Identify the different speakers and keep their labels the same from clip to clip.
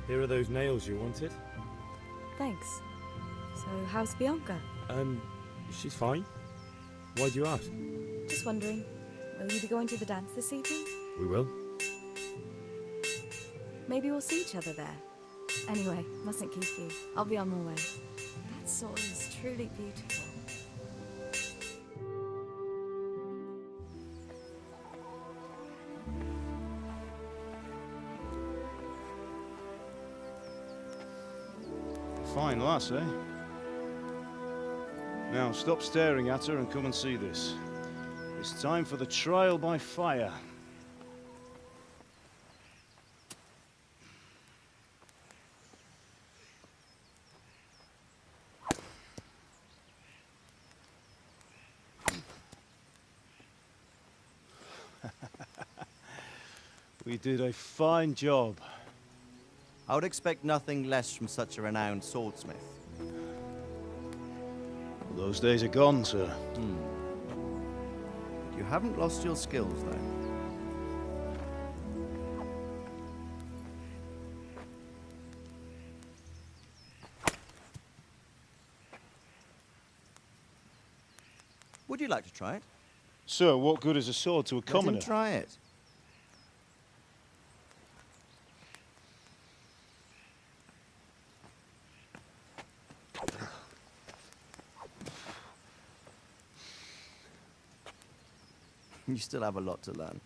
Speaker 1: Here are those nails you wanted.
Speaker 2: Thanks. So, how's Bianca?
Speaker 1: She's fine. Why do you ask?
Speaker 2: Just wondering, will you be going to the dance this evening?
Speaker 1: We will.
Speaker 2: Maybe we'll see each other there. Anyway, mustn't keep you. I'll be on my way. That sword is truly beautiful.
Speaker 3: Fine lass, eh? Now, stop staring at her and come and see this. It's time for the trial by fire. We did a fine job.
Speaker 4: I would expect nothing less from such a renowned swordsmith.
Speaker 3: Those days are gone, sir.
Speaker 4: You haven't lost your skills, though. Would you like to try it?
Speaker 3: Sir, what good is a sword to a commoner?
Speaker 4: Let him try it. You still have a lot to learn.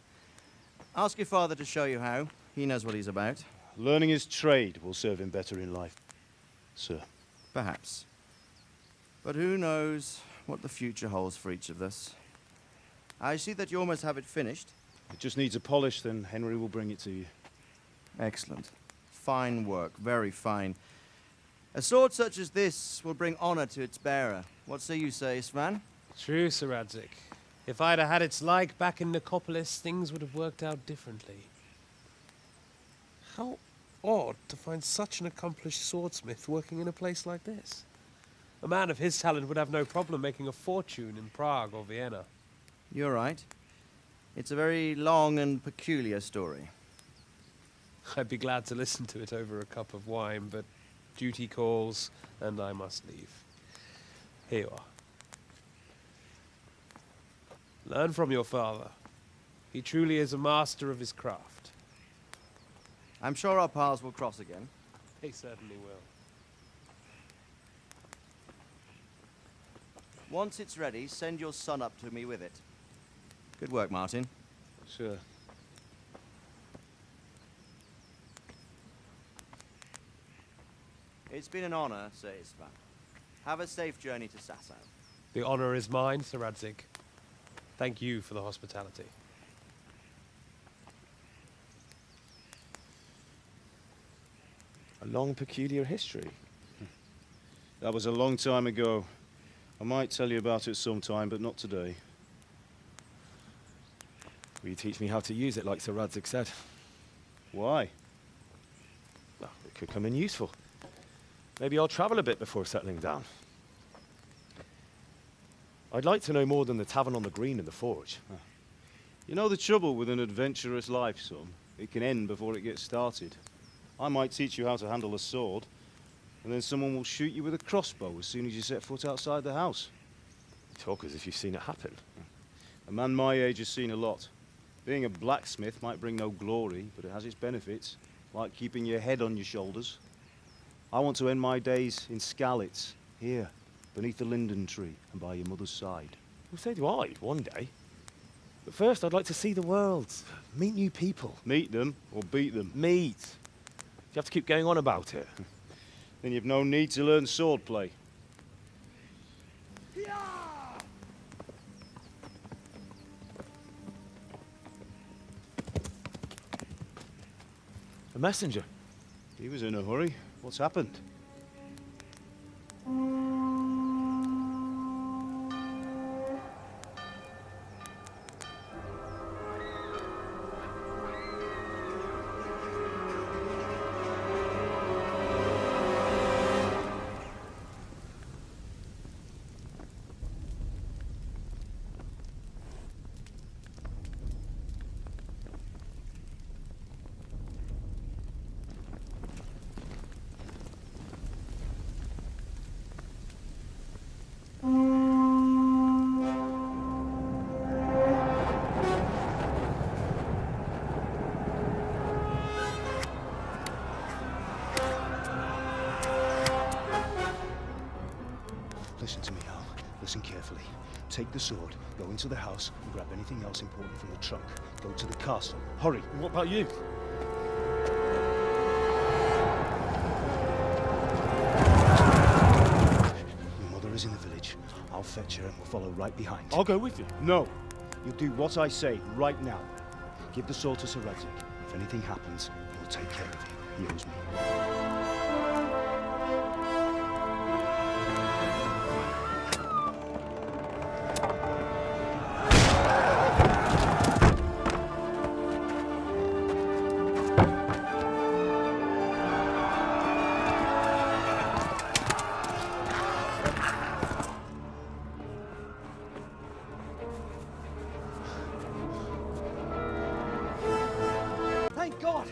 Speaker 4: Ask your father to show you how. He knows what he's about.
Speaker 3: Learning his trade will serve him better in life, sir.
Speaker 4: Perhaps. But who knows what the future holds for each of us. I see that you almost have it finished.
Speaker 3: It just needs a polish, then Henry will bring it to you.
Speaker 4: Excellent. Fine work, very fine. A sword such as this will bring honor to its bearer. What say you, Svan?
Speaker 5: True, Sir Radzig. If I'd have had its like back in Nicopolis, things would have worked out differently. How odd to find such an accomplished swordsmith working in a place like this. A man of his talent would have no problem making a fortune in Prague or Vienna.
Speaker 4: You're right. It's a very long and peculiar story.
Speaker 5: I'd be glad to listen to it over a cup of wine, but duty calls, and I must leave. Here you are. Learn from your father. He truly is a master of his craft.
Speaker 4: I'm sure our paths will cross again.
Speaker 5: They certainly will.
Speaker 4: Once it's ready, send your son up to me with it. Good work, Martin.
Speaker 3: Sir.
Speaker 4: It's been an honor, Sir Isvan. Have a safe journey to Sasau.
Speaker 5: The honor is mine, Sir Radzig. Thank you for the hospitality.
Speaker 1: A long, peculiar history.
Speaker 3: That was a long time ago. I might tell you about it sometime, but not today.
Speaker 1: Will you teach me how to use it like Sir Radzig said?
Speaker 3: Why?
Speaker 1: Well, it could come in useful. Maybe I'll travel a bit before settling down. I'd like to know more than the tavern on the green and the forge.
Speaker 3: You know the trouble with an adventurous life, son? It can end before it gets started. I might teach you how to handle a sword, and then someone will shoot you with a crossbow as soon as you set foot outside the house.
Speaker 1: You talk as if you've seen it happen.
Speaker 3: A man my age has seen a lot. Being a blacksmith might bring no glory, but it has its benefits, like keeping your head on your shoulders. I want to end my days in Skalitz, here, beneath the linden tree and by your mother's side.
Speaker 1: Well, so do I, one day. But first, I'd like to see the world, meet new people.
Speaker 3: Meet them or beat them.
Speaker 1: Meet. You have to keep going on about it.
Speaker 3: Then you've no need to learn swordplay.
Speaker 1: A messenger.
Speaker 3: He was in a hurry. What's happened? carefully. Take the sword, go into the house, and grab anything else important from the trunk. Go to the castle. Hurry!
Speaker 1: And what about you?
Speaker 3: Your mother is in the village. I'll fetch her and we'll follow right behind.
Speaker 1: I'll go with you.
Speaker 3: No! You'll do what I say right now. Give the sword to Sir Redrick. If anything happens, he'll take care of you. He owes me.
Speaker 6: Thank God!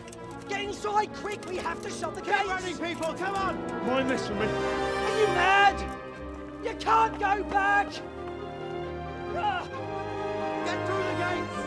Speaker 6: Get inside, quick! We have to shut the gates!
Speaker 3: Get running, people! Come on!
Speaker 1: Mind this for me.
Speaker 6: Are you mad? You can't go back! Ah!
Speaker 4: Get through the gates!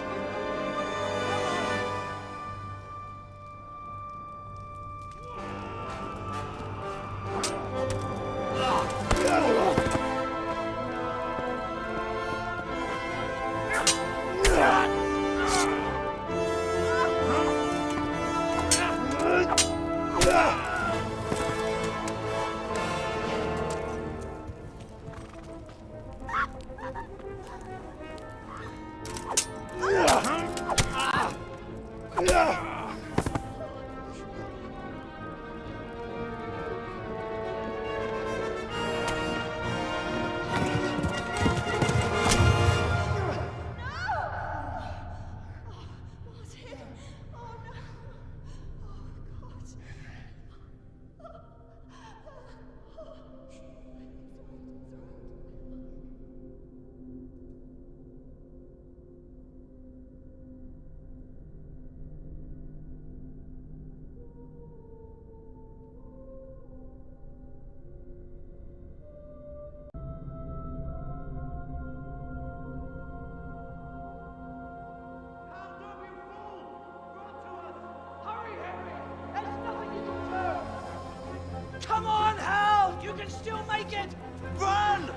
Speaker 6: Come on, Hal! You can still make it! Run!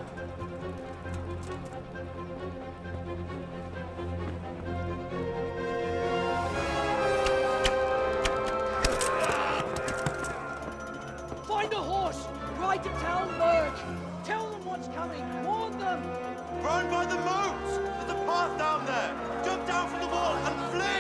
Speaker 6: Find a horse! Ride to town, Merc! Tell them what's coming! Warn them!
Speaker 7: Run by the moat! There's a path down there! Jump down from the wall and flee!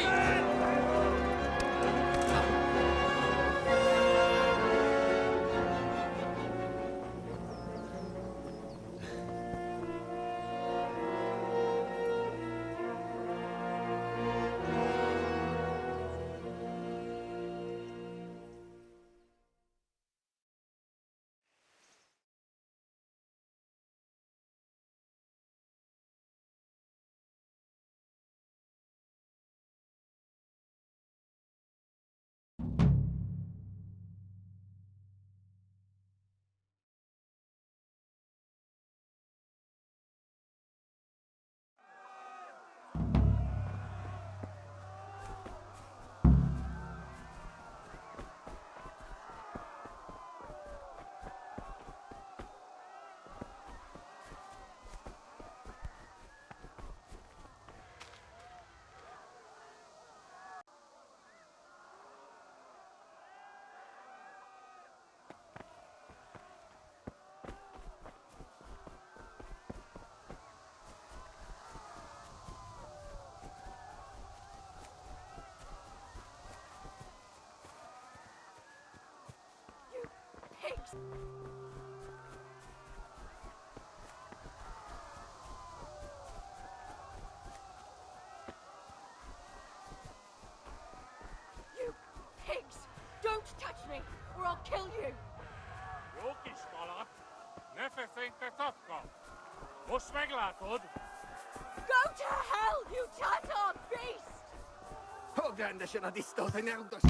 Speaker 2: Pigs! You pigs! Don't touch me, or I'll kill you!
Speaker 8: Jokies, Scholar. Never think that I've got. What's good?
Speaker 2: Go to hell, you Tatar beast!
Speaker 7: Oganda siya na disto sa nerdos.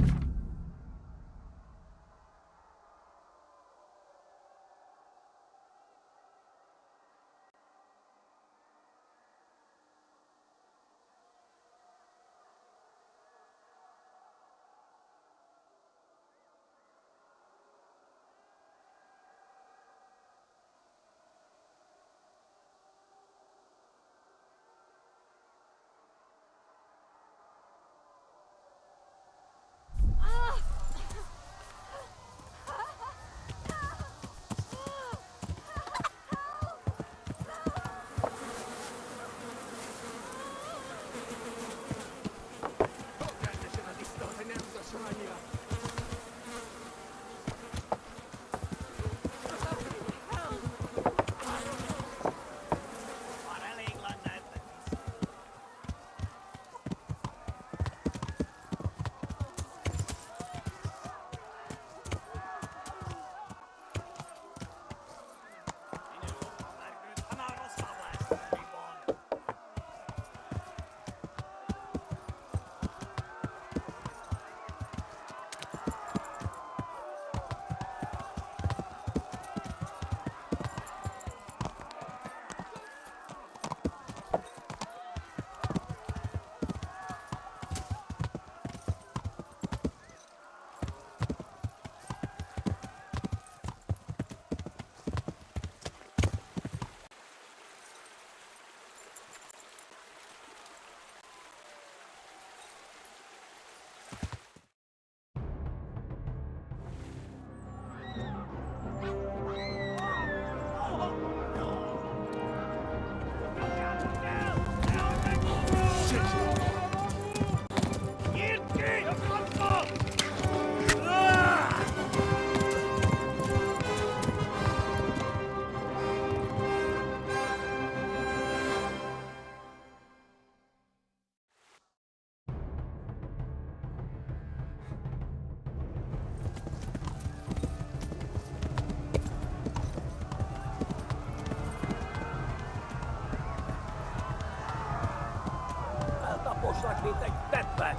Speaker 6: Eltaposlak, mint egy tettve!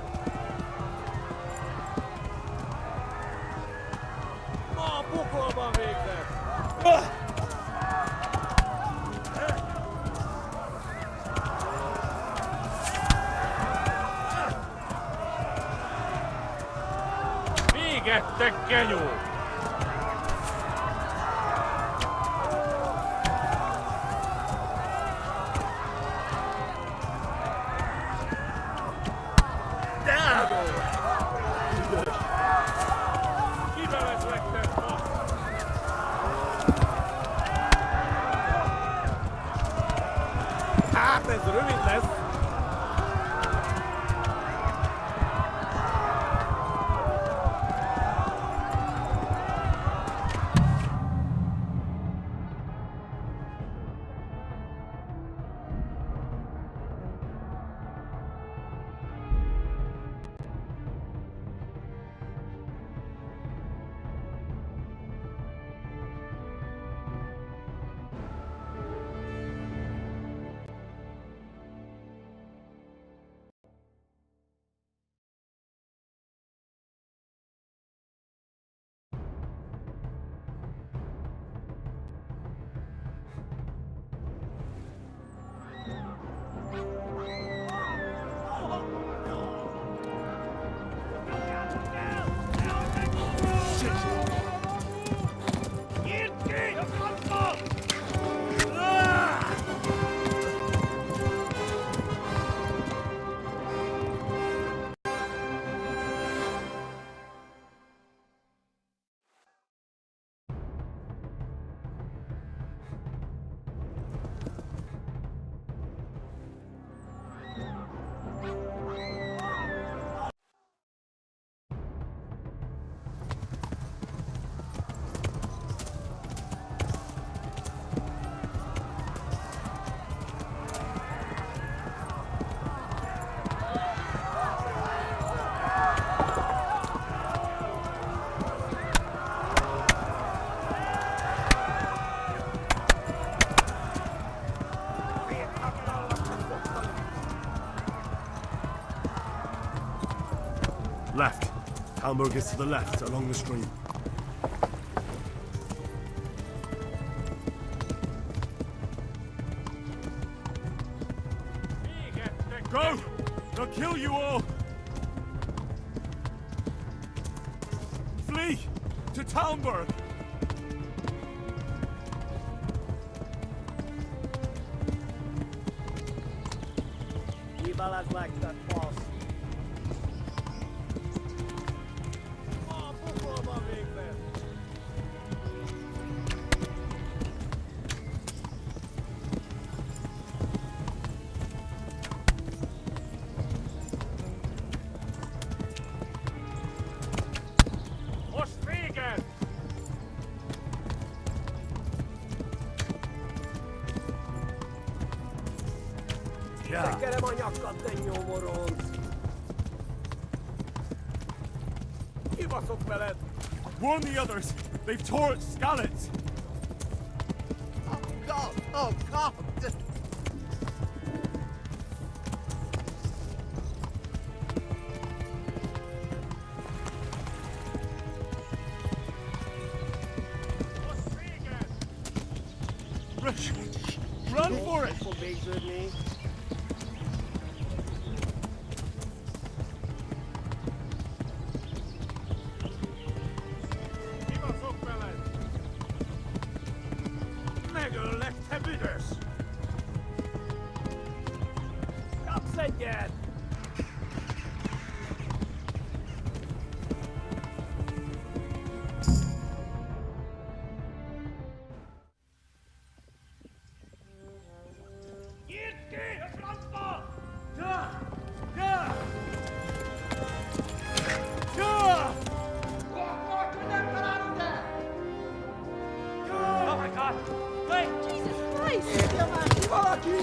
Speaker 6: Ma a pokolban végzett!
Speaker 8: Véget, te genyó! Kibevezlek, te fasz!
Speaker 5: Hát ez rövid lesz!
Speaker 9: Left. Hamburg is to the left, along the stream. Go! They'll kill you all! Flee! To Talmberg!
Speaker 6: Kibevezlek, te fasz! Tekerem a nyakkad, te nyomorult! Kibaszok veled!
Speaker 9: Warn the others! They've tore at Skalitz!
Speaker 4: Oh, God! Oh, God!
Speaker 9: Run for it!
Speaker 8: Kibaszok veled! Megöllek, te büdös!
Speaker 6: Kapsz egyet!
Speaker 8: Nyírt ki! A francba!
Speaker 6: Oh my god! Wait!
Speaker 2: Jesus Christ!
Speaker 6: Érje már ki valaki!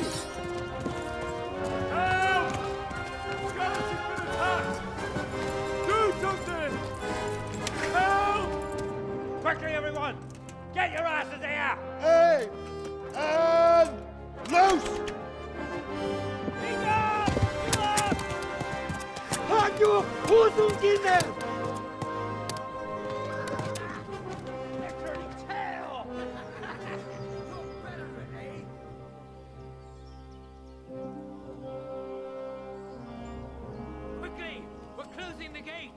Speaker 9: Help! Skalitz has been attacked! Do something! Help!
Speaker 8: Quickly, everyone! Get your asses here!
Speaker 7: Hey! And loose!
Speaker 6: Hagyjuk! Húzzunk innen! They're turning tail! Look better, eh? Quickly! We're closing the gate!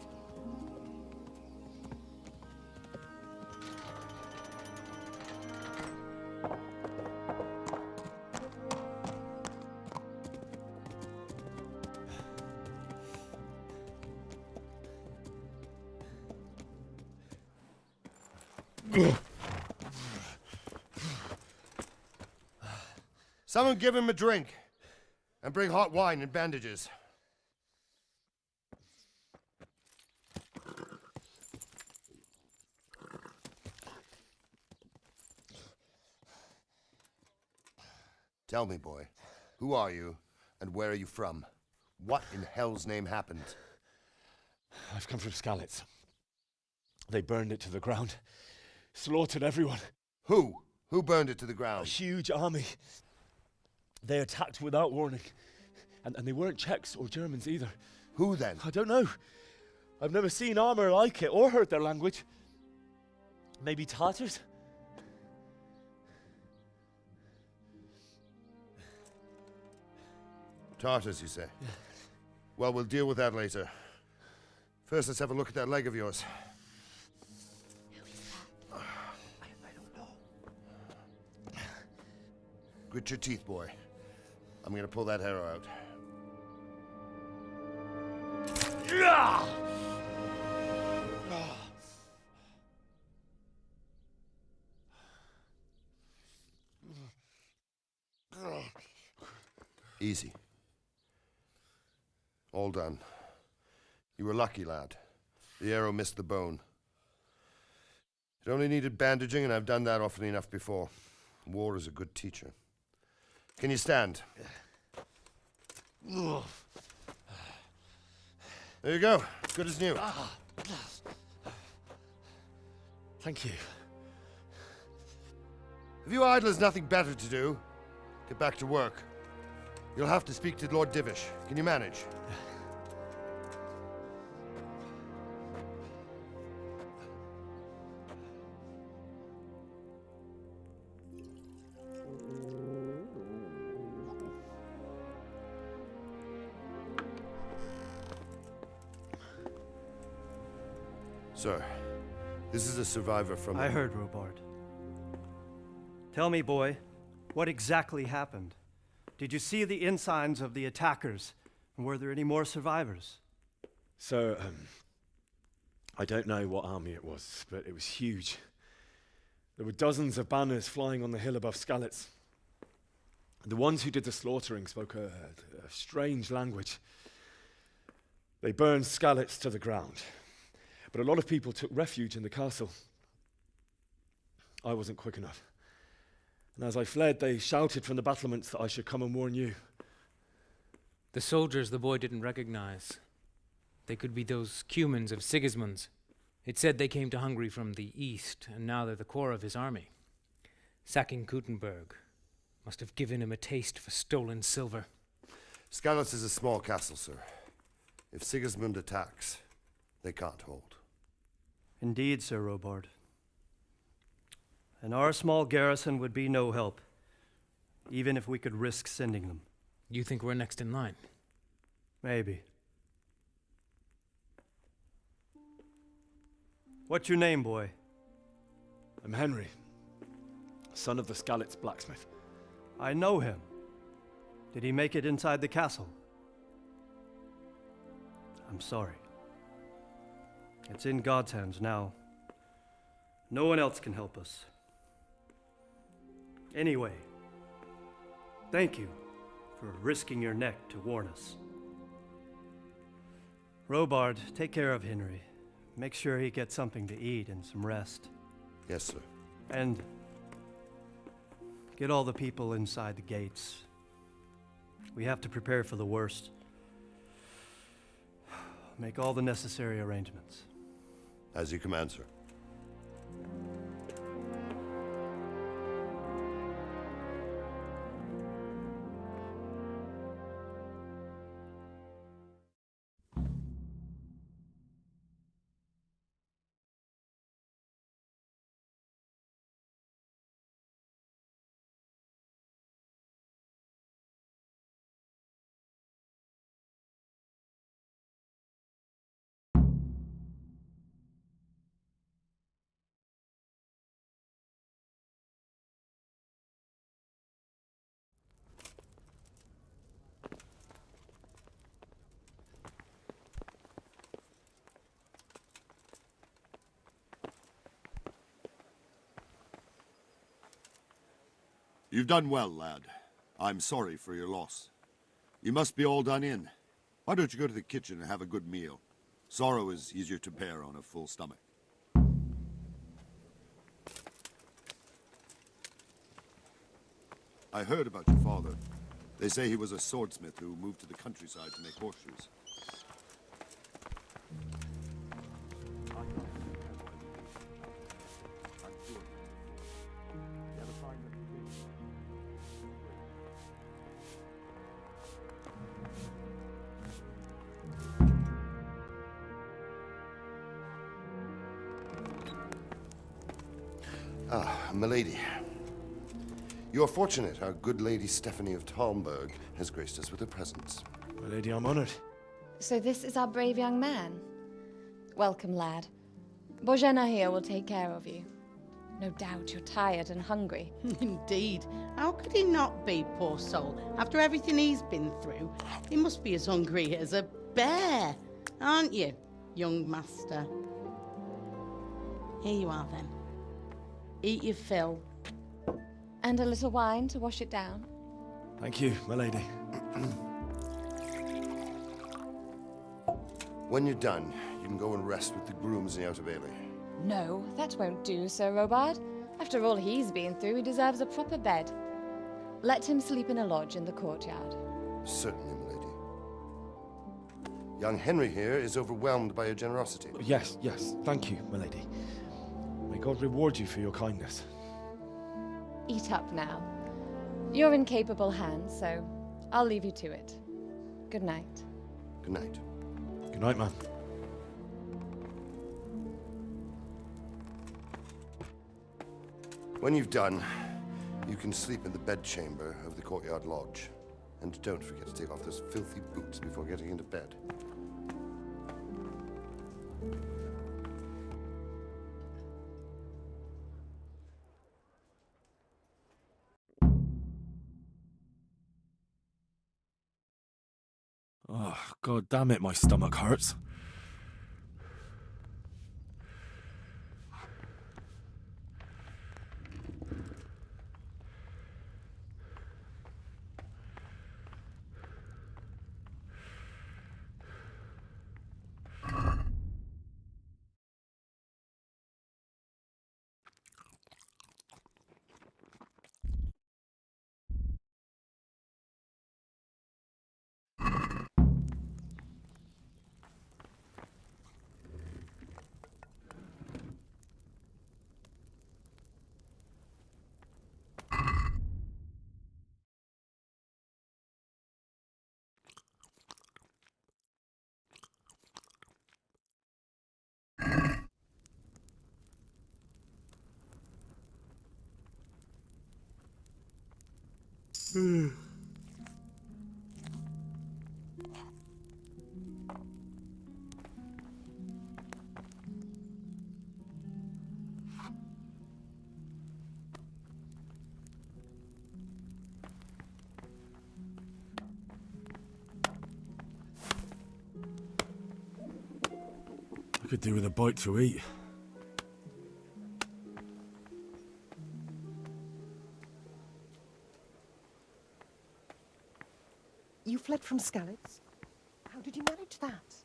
Speaker 7: Someone give him a drink. And bring hot wine and bandages. Tell me, boy, who are you and where are you from? What in hell's name happened?
Speaker 1: I've come from Skalitz. They burned it to the ground, slaughtered everyone.
Speaker 7: Who? Who burned it to the
Speaker 1: A
Speaker 7: ground?
Speaker 1: huge army. They attacked without warning. And they weren't Czechs or Germans either.
Speaker 7: Who then?
Speaker 1: I don't know. I've never seen armor like it or heard their language. Maybe Tatars?
Speaker 7: Tartars, you say? Well, we'll deal with that later. First, let's have a look at that leg of yours.
Speaker 2: I don't know.
Speaker 7: Grit your teeth, boy. I'm gonna pull that arrow out. Easy. All done. You were lucky, lad. The arrow missed the bone. It only needed bandaging, and I've done that often enough before. War is a good teacher. Can you stand? There you go. Good as new.
Speaker 1: Thank you.
Speaker 7: If you idlers nothing better to do, get back to work. You'll have to speak to Lord Divish. Can you manage? Sir, this is a survivor from...
Speaker 10: I heard, Robard. Tell me, boy, what exactly happened? Did you see the ensigns of the attackers? And were there any more survivors?
Speaker 1: So, I don't know what army it was, but it was huge. There were dozens of banners flying on the hill above Skalitz. The ones who did the slaughtering spoke a strange language. They burned Skalitz to the ground. But a lot of people took refuge in the castle. I wasn't quick enough. And as I fled, they shouted from the battlements that I should come and warn you.
Speaker 11: The soldiers the boy didn't recognize. They could be those Cumans of Sigismund's. It said they came to Hungary from the east, and now they're the core of his army. Sacking Gutenberg must have given him a taste for stolen silver.
Speaker 7: Skalitz is a small castle, sir. If Sigismund attacks, they can't hold.
Speaker 10: Indeed, Sir Robard. And our small garrison would be no help, even if we could risk sending them.
Speaker 11: You think we're next in line?
Speaker 10: Maybe. What's your name, boy?
Speaker 1: I'm Henry, son of the Skalitz blacksmith.
Speaker 10: I know him. Did he make it inside the castle? I'm sorry. It's in God's hands now. No one else can help us. Anyway, thank you for risking your neck to warn us. Robard, take care of Henry. Make sure he gets something to eat and some rest.
Speaker 7: Yes, sir.
Speaker 10: And get all the people inside the gates. We have to prepare for the worst. Make all the necessary arrangements.
Speaker 7: As you command, sir.
Speaker 12: You've done well, lad. I'm sorry for your loss. You must be all done in. Why don't you go to the kitchen and have a good meal? Sorrow is easier to bear on a full stomach. I heard about your father. They say he was a swordsmith who moved to the countryside to make horseshoes.
Speaker 7: Ah, milady. You are fortunate our good lady Stephanie of Talmberg has graced us with her presence.
Speaker 1: Milady, I'm honored.
Speaker 13: So this is our brave young man. Welcome, lad. Bozhena here will take care of you. No doubt you're tired and hungry.
Speaker 14: Indeed. How could he not be, poor soul? After everything he's been through, he must be as hungry as a bear, aren't you, young master? Here you are, then. Eat your fill.
Speaker 13: And a little wine to wash it down.
Speaker 1: Thank you, milady.
Speaker 7: When you're done, you can go and rest with the grooms in the outer bailey.
Speaker 13: No, that won't do, Sir Robard. After all he's been through, he deserves a proper bed. Let him sleep in a lodge in the courtyard.
Speaker 7: Certainly, milady. Young Henry here is overwhelmed by your generosity.
Speaker 1: Yes, yes. Thank you, milady. May God reward you for your kindness.
Speaker 13: Eat up now. You're in capable hands, so I'll leave you to it. Good night.
Speaker 7: Good night.
Speaker 1: Good night, man.
Speaker 7: When you've done, you can sleep in the bedchamber of the courtyard lodge. And don't forget to take off those filthy boots before getting into bed.
Speaker 1: Oh, God damn it, my stomach hurts.
Speaker 9: I could do with a bite to eat.
Speaker 15: You fled from Skalitz? How did you manage that?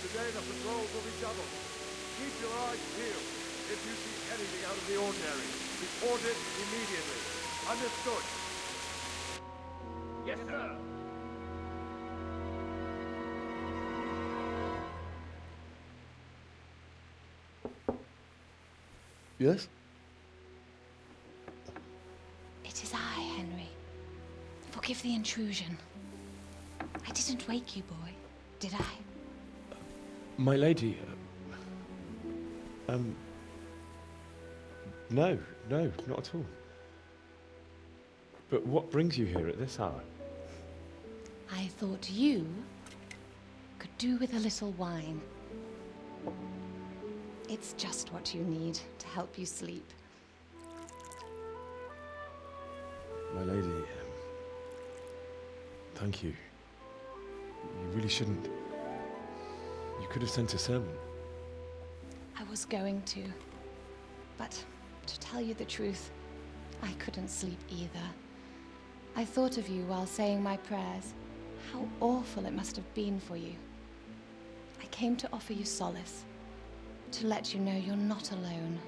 Speaker 9: Today the patrols will be doubled. Keep your eyes peeled. If you see anything out of the ordinary, report it immediately. Understood?
Speaker 8: Yes, sir.
Speaker 1: Yes?
Speaker 13: It is I, Henry. Forgive the intrusion. I didn't wake you, boy, did I?
Speaker 1: My lady, no, not at all. But what brings you here at this hour?
Speaker 13: I thought you could do with a little wine. It's just what you need to help you sleep.
Speaker 1: My lady, thank you. You really shouldn't. You could have sent a servant.
Speaker 13: I was going to. But to tell you the truth, I couldn't sleep either. I thought of you while saying my prayers. How awful it must have been for you. I came to offer you solace. To let you know you're not alone.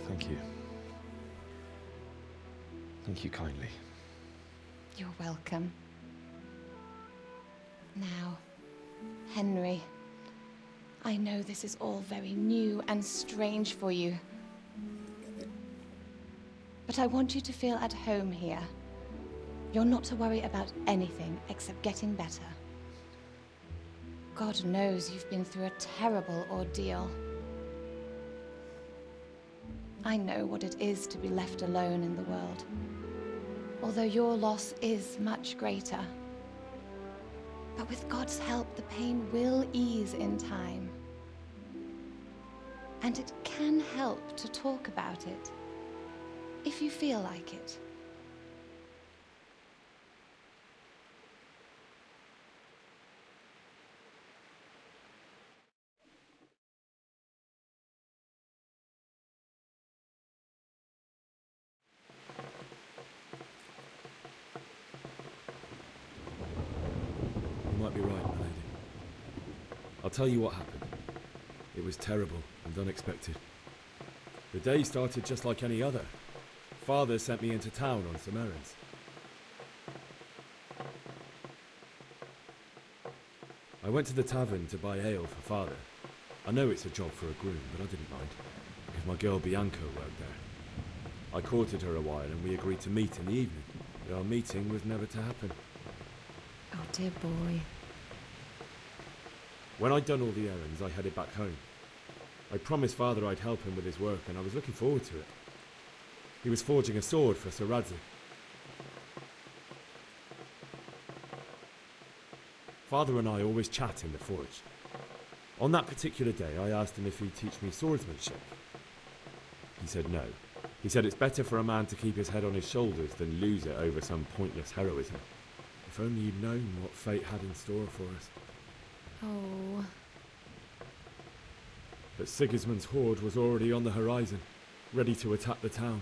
Speaker 1: Thank you. Thank you kindly.
Speaker 13: You're welcome. Now, Henry, I know this is all very new and strange for you. But I want you to feel at home here. You're not to worry about anything except getting better. God knows you've been through a terrible ordeal. I know what it is to be left alone in the world, although your loss is much greater. But with God's help, the pain will ease in time. And it can help to talk about it, if you feel like it.
Speaker 1: You might be right, my lady. I'll tell you what happened. It was terrible and unexpected. The day started just like any other. Father sent me into town on some errands. I went to the tavern to buy ale for Father. I know it's a job for a groom, but I didn't mind, because my girl Bianca worked there. I courted her a while and we agreed to meet in the evening, but our meeting was never to happen.
Speaker 2: Oh, dear boy.
Speaker 1: When I'd done all the errands, I headed back home. I promised Father I'd help him with his work, and I was looking forward to it. He was forging a sword for Sir Radzig. Father and I always chat in the forge. On that particular day, I asked him if he'd teach me swordsmanship. He said no. He said it's better for a man to keep his head on his shoulders than lose it over some pointless heroism. If only you'd known what fate had in store for us.
Speaker 2: Oh.
Speaker 1: But Sigismund's horde was already on the horizon, ready to attack the town.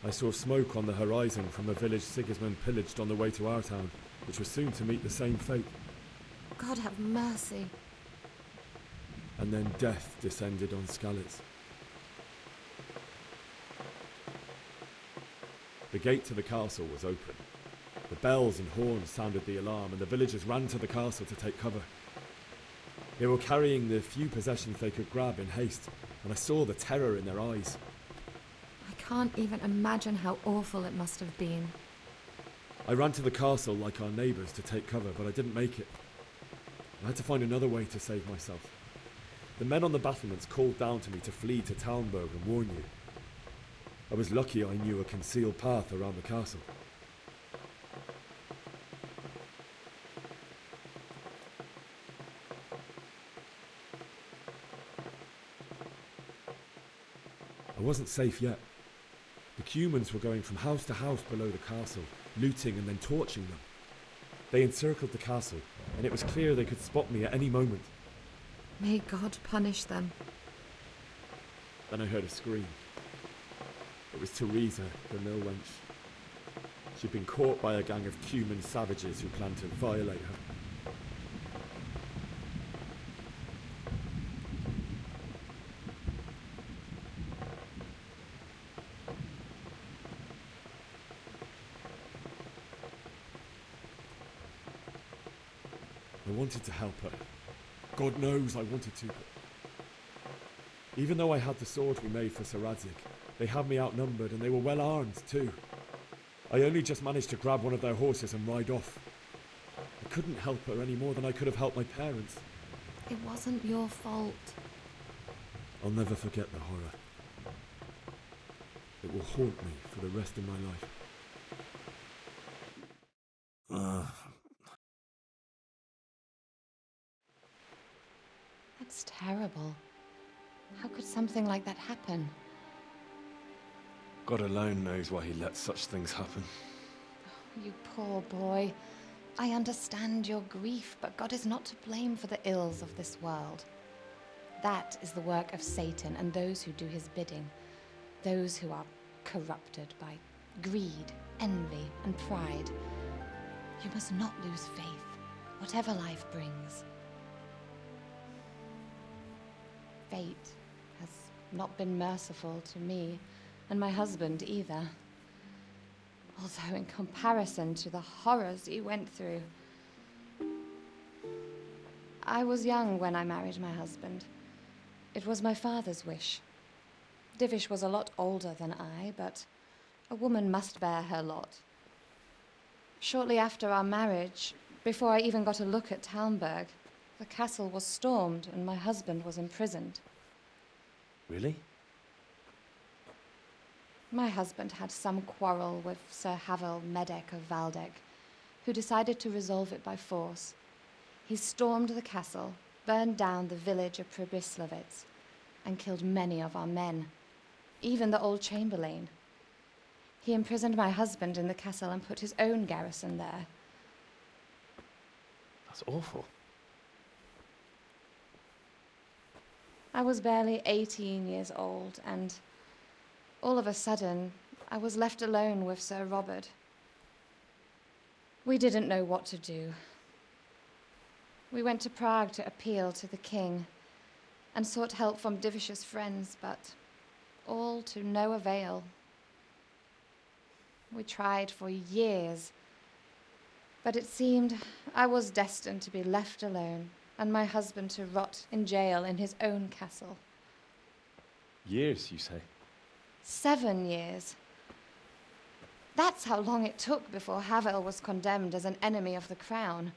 Speaker 1: I saw smoke on the horizon from a village Sigismund pillaged on the way to our town, which was soon to meet the same fate.
Speaker 2: God have mercy.
Speaker 1: And then death descended on Skalitz. The gate to the castle was open. The bells and horns sounded the alarm, and the villagers ran to the castle to take cover. They were carrying the few possessions they could grab in haste, and I saw the terror in their eyes.
Speaker 2: I can't even imagine how awful it must have been.
Speaker 1: I ran to the castle like our neighbours to take cover, but I didn't make it. I had to find another way to save myself. The men on the battlements called down to me to flee to Talmberg and warn you. I was lucky I knew a concealed path around the castle. I wasn't safe yet. The Cumans were going from house to house below the castle, looting and then torching them. They encircled the castle, and it was clear they could spot me at any moment.
Speaker 2: May God punish them.
Speaker 1: Then I heard a scream. It was Teresa, the mill wench. She'd been caught by a gang of Cuman savages who planned to violate her. I wanted to help her. God knows I wanted to, but even though I had the sword we made for Sir Radzig, they had me outnumbered and they were well armed too. I only just managed to grab one of their horses and ride off. I couldn't help her any more than I could have helped my parents.
Speaker 2: It wasn't your fault.
Speaker 1: I'll never forget the horror. It will haunt me for the rest of my life.
Speaker 13: That's terrible. How could something like that happen?
Speaker 1: God alone knows why he lets such things happen.
Speaker 13: You poor boy. I understand your grief, but God is not to blame for the ills of this world. That is the work of Satan and those who do his bidding. Those who are corrupted by greed, envy, and pride. You must not lose faith, whatever life brings. Fate has not been merciful to me, and my husband either. Although in comparison to the horrors he went through. I was young when I married my husband. It was my father's wish. Divish was a lot older than I, but a woman must bear her lot. Shortly after our marriage, before I even got a look at Talmberg, the castle was stormed and my husband was imprisoned.
Speaker 1: Really?
Speaker 13: My husband had some quarrel with Sir Havel Medek of Valdek, who decided to resolve it by force. He stormed the castle, burned down the village of Pribyslavitz, and killed many of our men, even the old chamberlain. He imprisoned my husband in the castle and put his own garrison there.
Speaker 1: That's awful.
Speaker 13: I was barely 18 years old, and all of a sudden, I was left alone with Sir Robert. We didn't know what to do. We went to Prague to appeal to the king and sought help from Divish's friends, but all to no avail. We tried for years, but it seemed I was destined to be left alone and my husband to rot in jail in his own castle.
Speaker 1: Years, you say?
Speaker 13: 7 years. That's how long it took before Havel was condemned as an enemy of the crown.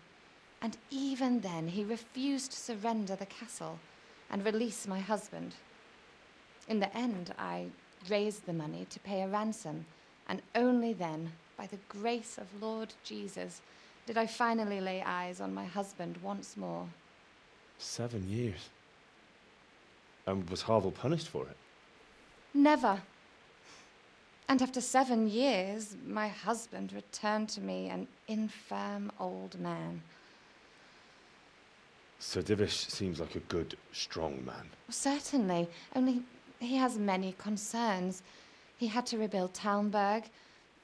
Speaker 13: And even then, he refused to surrender the castle and release my husband. In the end, I raised the money to pay a ransom, and only then, by the grace of Lord Jesus, did I finally lay eyes on my husband once more.
Speaker 1: 7 years. And was Havel punished for it?
Speaker 13: Never. And after 7 years, my husband returned to me an infirm old man.
Speaker 1: Sir Divish seems like a good, strong man.
Speaker 13: Certainly, only he has many concerns. He had to rebuild Talmberg.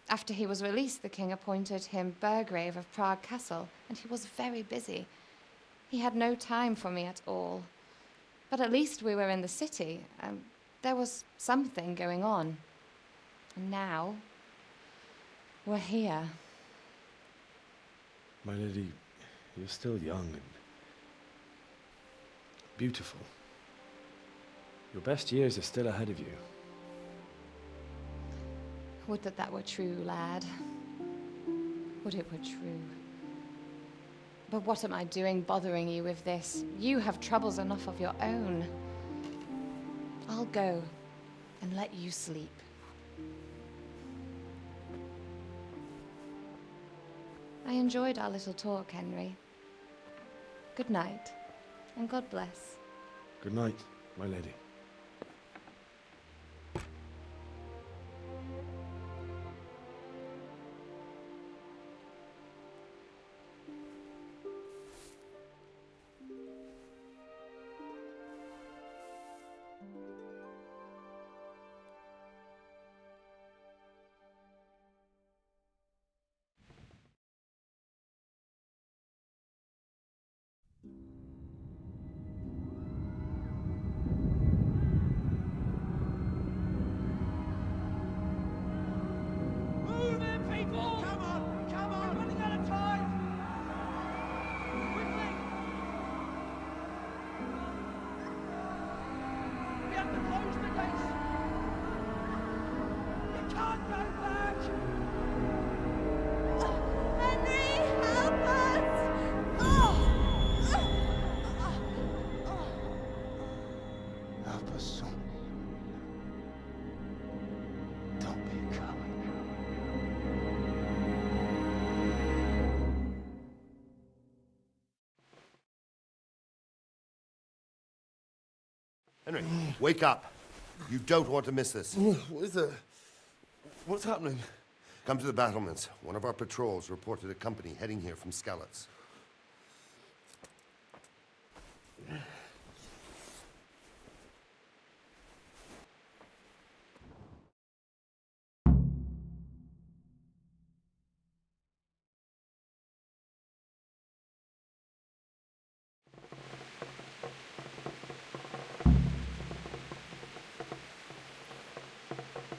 Speaker 13: After he was released, the king appointed him Burgrave of Prague Castle, and he was very busy. He had no time for me at all. But at least we were in the city, and there was something going on. And now, we're here.
Speaker 1: My lady, you're still young and beautiful. Your best years are still ahead of you.
Speaker 13: Would that that were true, lad. Would it were true. But what am I doing bothering you with this? You have troubles enough of your own. I'll go and let you sleep. I enjoyed our little talk, Henry. Good night, and God bless.
Speaker 1: Good night, my lady.
Speaker 6: Move in, people! Come on! Come on! We're running out of time! Quickly! We have to close the gates! You can't go back!
Speaker 2: Henry, help us!
Speaker 3: Help us, son. Don't be a coward.
Speaker 7: Henry, wake up. You don't want to miss this.
Speaker 9: What is it? What's happening?
Speaker 7: Come to the battlements. One of our patrols reported a company heading here from Skalitz.